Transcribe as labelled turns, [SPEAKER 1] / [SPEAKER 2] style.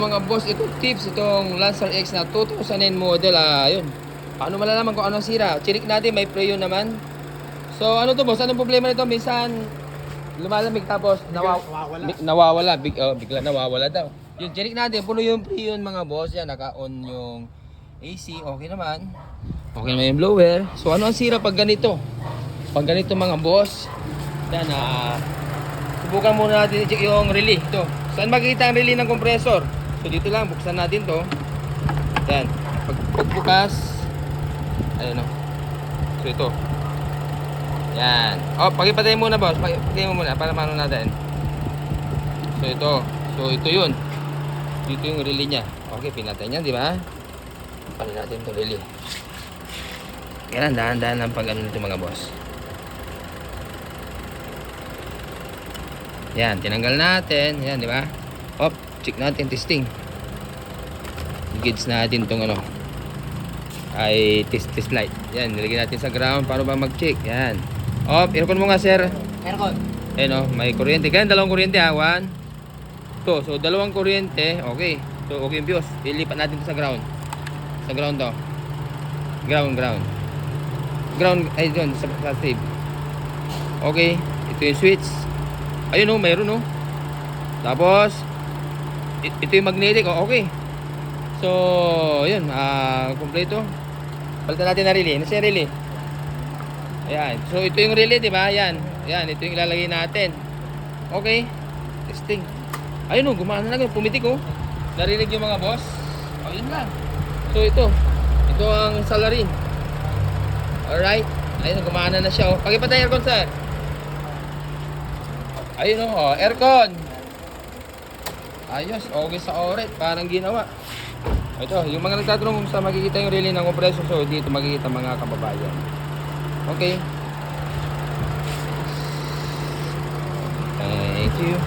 [SPEAKER 1] Mga boss, itong tips, itong Lancer X na 2009 model, yun. Paano malalaman kung ano sira? Chinik natin, may preo naman. So, ano to boss? Anong problema nito? Minsan, lumalamig tapos nawawala. Bigla nawawala daw. Yung chinik natin, puno yung preo yun mga boss. Yan, naka-on yung AC, okay naman. Okay naman yung blower. So, ano ang sira pag ganito? Pag ganito mga boss, yan, subukan muna natin i-check yung relay. Ito. Saan makikita ang relay ng compressor? So dito lang, buksan natin to. Yan. Pagbukas, ayun o. So ito. Yan. Pagipatay muna boss. Pagipatay mo muna para paano natin. So ito. So ito yun. Dito yung relay niya. Okay, pinatay niya, di ba? Paano natin ito relay. Yan, dahan-dahan lang pag ano nito mga boss. Yan, tinanggal natin. Yan, di ba? Check natin, testing. Gauge natin tong ano. Ay, test light. Yan, nilagyan natin sa ground. Paano ba mag-check? Yan. Aircon mo nga, sir.
[SPEAKER 2] Aircon.
[SPEAKER 1] Ayan, may kuryente. Ganyan, dalawang kuryente, ha. 1, 2. So, dalawang kuryente. Okay. So, okay yung fuse. Ilipat natin sa ground. Sa ground to. Ground. Ground, ay, doon, sa save. Okay. Ito yung switch. Ayun, mayroon, Tapos, ito yung magnetic, okay. So, yun, kompleto. Palitan natin na relay. Nasa yung relay? Ayan. So, ito yung relay, di ba? Ayan, ito yung ilalagay natin. Okay. Testing. Ayun, gumana na. Pumitik, narinig yung mga boss. Yun lang. So, ito ang salarin. Alright. Ayun, gumana na siya, Pagipatay aircon, sir. Ayun, aircon. Ayos, okay sa oret, parang ginawa. Ito, yung mga nagtatanong kung saan makikita yung relay ng compressor, so dito makikita mga kababayan. Okay. Thank you.